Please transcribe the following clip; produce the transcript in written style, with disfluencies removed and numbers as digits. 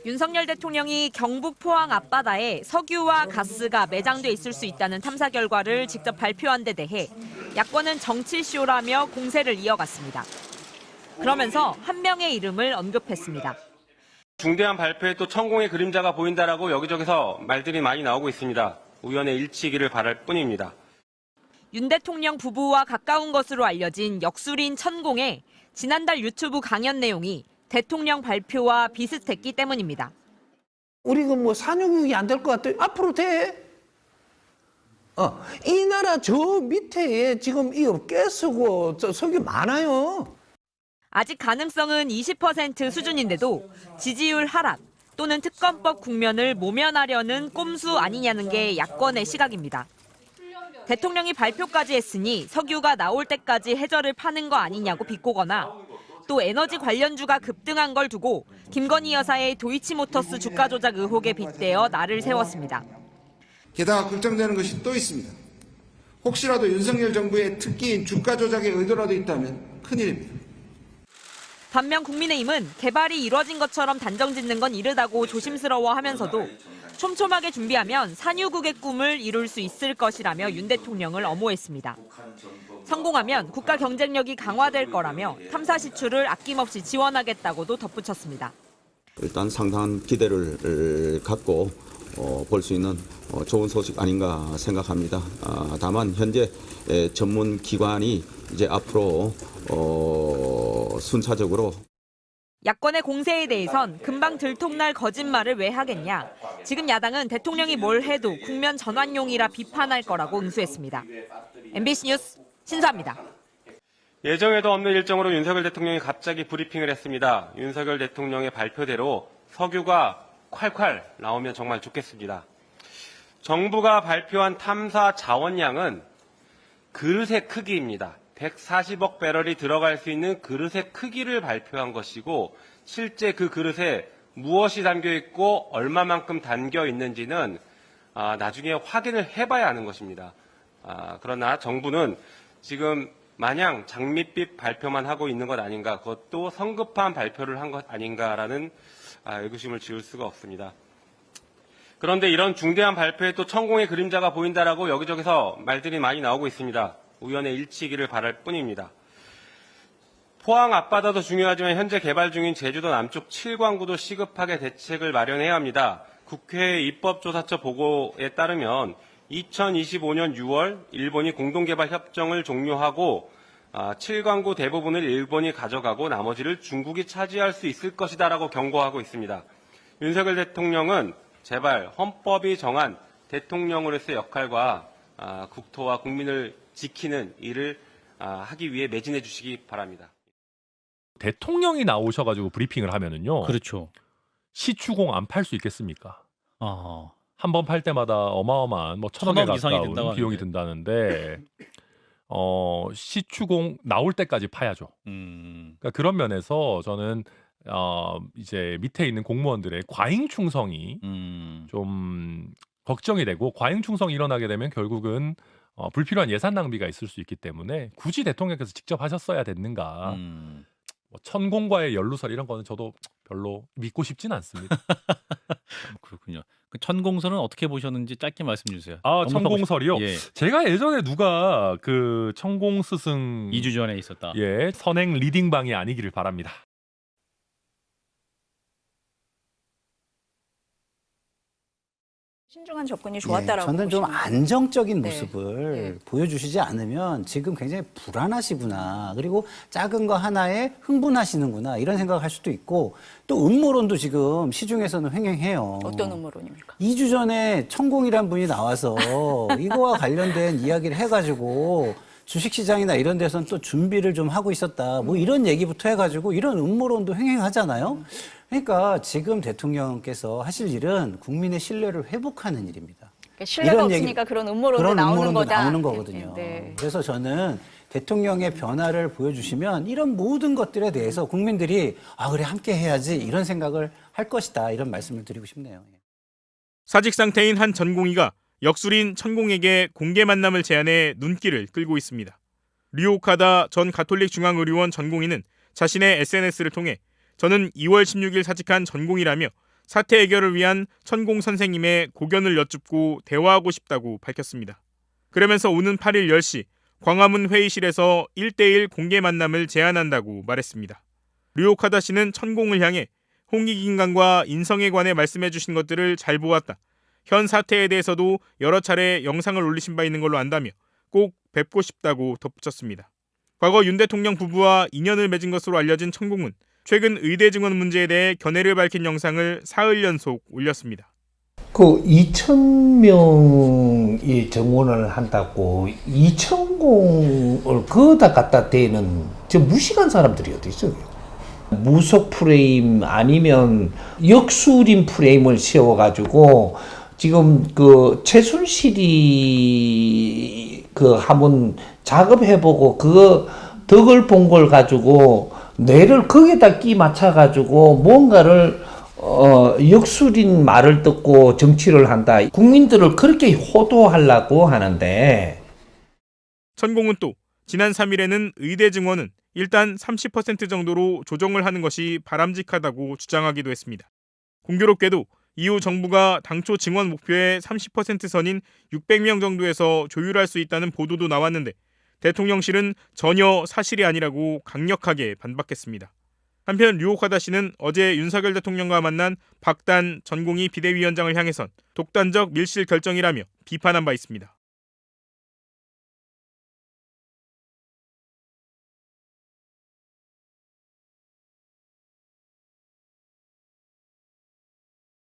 윤석열 대통령이 경북 포항 앞바다에 석유와 가스가 매장돼 있을 수 있다는 탐사 결과를 직접 발표한 데 대해 야권은 정치쇼라며 공세를 이어갔습니다. 그러면서 한 명의 이름을 언급했습니다. 중대한 발표에 또 천공의 그림자가 보인다라고 여기저기서 말들이 많이 나오고 있습니다. 우연의 일치이기를 바랄 뿐입니다. 윤 대통령 부부와 가까운 것으로 알려진 역술인 천공의 지난달 유튜브 강연 내용이 대통령 발표와 비슷했기 때문입니다. 우리 뭐 산유국이 안 될 것 같아. 앞으로 돼. 이 나라 저 밑에 지금 이 가스고 석유 많아요. 아직 가능성은 20% 수준인데도 지지율 하락 또는 특검법 국면을 모면하려는 꼼수 아니냐는 게 야권의 시각입니다. 대통령이 발표까지 했으니 석유가 나올 때까지 해저를 파는 거 아니냐고 비꼬거나 또 에너지 관련주가 급등한 걸 두고 김건희 여사의 도이치모터스 주가 조작 의혹에 빗대어 날을 세웠습니다. 게다가 걱정되는 것이 또 있습니다. 혹시라도 윤석열 정부의 특기인 주가 조작의 의도라도 있다면 큰일입니다. 반면 국민의힘은 개발이 이뤄진 것처럼 단정짓는 건 이르다고 조심스러워하면서도 촘촘하게 준비하면 산유국의 꿈을 이룰 수 있을 것이라며 윤 대통령을 엄호했습니다. 성공하면 국가 경쟁력이 강화될 거라며 탐사 시추를 아낌없이 지원하겠다고도 덧붙였습니다. 일단 상당한 기대를 갖고 볼 수 있는 좋은 소식 아닌가 생각합니다. 다만 현재 전문 기관이 이제 앞으로 순차적으로 야권의 공세에 대해선 금방 들통날 거짓말을 왜 하겠냐. 지금 야당은 대통령이 뭘 해도 국면 전환용이라 비판할 거라고 응수했습니다. MBC 뉴스 신수아입니다. 예정에도 없는 일정으로 윤석열 대통령이 갑자기 브리핑을 했습니다. 윤석열 대통령의 발표대로 석유가 콸콸 나오면 정말 좋겠습니다. 정부가 발표한 탐사 자원량은 그릇의 크기입니다. 140억 배럴이 들어갈 수 있는 그릇의 크기를 발표한 것이고 실제 그 그릇에 무엇이 담겨 있고 얼마만큼 담겨 있는지는 나중에 확인을 해봐야 하는 것입니다. 그러나 정부는 지금 마냥 장밋빛 발표만 하고 있는 것 아닌가, 그것도 성급한 발표를 한 것 아닌가라는 의구심을 지울 수가 없습니다. 그런데 이런 중대한 발표에 또 천공의 그림자가 보인다라고 여기저기서 말들이 많이 나오고 있습니다. 우연의 일치이기를 바랄 뿐입니다. 포항 앞바다도 중요하지만 현재 개발 중인 제주도 남쪽 7광구도 시급하게 대책을 마련해야 합니다. 국회 입법조사처 보고에 따르면 2025년 6월 일본이 공동개발 협정을 종료하고 7광구 대부분을 일본이 가져가고 나머지를 중국이 차지할 수 있을 것이다라고 경고하고 있습니다. 윤석열 대통령은 제발 헌법이 정한 대통령으로서의 역할과 국토와 국민을 지키는 일을 하기 위해 매진해 주시기 바랍니다. 대통령이 나오셔가지고 브리핑을 하면은요. 그렇죠. 시추공 안 팔 수 있겠습니까? 한 번 팔 때마다 어마어마한 뭐 1,000억 이상이 가까운 된다고 비용이 든다는데 시추공 나올 때까지 파야죠. 그러니까 그런 면에서 저는 이제 밑에 있는 공무원들의 과잉 충성이 좀 걱정이 되고 과잉 충성이 일어나게 되면 결국은 불필요한 예산 낭비가 있을 수 있기 때문에 굳이 대통령께서 직접 하셨어야 됐는가. 뭐 천공과의 연루설 이런 거는 저도 별로 믿고 싶진 않습니다. 그렇군요. 그 천공설은 어떻게 보셨는지 짧게 말씀 주세요. 천공설이요? 예. 제가 예전에 누가 그 천공 스승 2주 전에 있었다. 예, 선행 리딩방이 아니기를 바랍니다. 신중한 접근이 좋았다라고 저는 좀 보시는 안정적인 네. 모습을 보여주시지 않으면 지금 굉장히 불안하시구나. 그리고 작은 거 하나에 흥분하시는구나. 이런 생각을 할 수도 있고 또 음모론도 지금 시중에서는 횡행해요. 어떤 음모론입니까? 2주 전에 천공이란 분이 나와서 이거와 관련된 이야기를 해가지고 주식시장이나 이런 데서는 또 준비를 좀 하고 있었다. 뭐 이런 얘기부터 해가지고 이런 음모론도 횡행하잖아요. 그러니까 지금 대통령께서 하실 일은 국민의 신뢰를 회복하는 일입니다. 그러니까 신뢰가 없으니까 그런 음모론도 나오는 거다. 나오는 거거든요. 네. 그래서 저는 대통령의 변화를 보여주시면 이런 모든 것들에 대해서 국민들이 그래 함께 해야지 이런 생각을 할 것이다. 이런 말씀을 드리고 싶네요. 사직 상태인 한 전공의가 역술인 천공에게 공개 만남을 제안해 눈길을 끌고 있습니다. 류오카다 전 가톨릭 중앙의료원 전공의는 자신의 SNS를 통해 저는 2월 16일 사직한 전공이라며 사태 해결을 위한 천공 선생님의 고견을 여쭙고 대화하고 싶다고 밝혔습니다. 그러면서 오는 8일 10시 광화문 회의실에서 1대1 공개 만남을 제안한다고 말했습니다. 류오카다 씨는 천공을 향해 홍익인간과 인성에 관해 말씀해 주신 것들을 잘 보았다. 현 사태에 대해서도 여러 차례 영상을 올리신 바 있는 걸로 안다며 꼭 뵙고 싶다고 덧붙였습니다. 과거 윤 대통령 부부와 인연을 맺은 것으로 알려진 천공은 최근 의대 증원 문제에 대해 견해를 밝힌 영상을 사흘 연속 올렸습니다. 그 2,000명이 정원을 한다고 2,000공을 거기다 갖다 대는 저 무식한 사람들이 어디 있어요? 무속 프레임 아니면 역술인 프레임을 씌워가지고 지금 그 최순실이 그 한번 작업해보고 그 덕을 본 걸 가지고 뇌를 거기에다 끼 맞춰가지고 뭔가를 역술인 말을 듣고 정치를 한다. 국민들을 그렇게 호도하려고 하는데. 천공은 또 지난 3일에는 의대 증원은 일단 30% 정도로 조정을 하는 것이 바람직하다고 주장하기도 했습니다. 공교롭게도 이후 정부가 당초 증원 목표의 30% 선인 600명 정도에서 조율할 수 있다는 보도도 나왔는데 대통령실은 전혀 사실이 아니라고 강력하게 반박했습니다. 한편 류오카다 씨는 어제 윤석열 대통령과 만난 박단 전공의 비대위원장을 향해선 독단적 밀실 결정이라며 비판한 바 있습니다.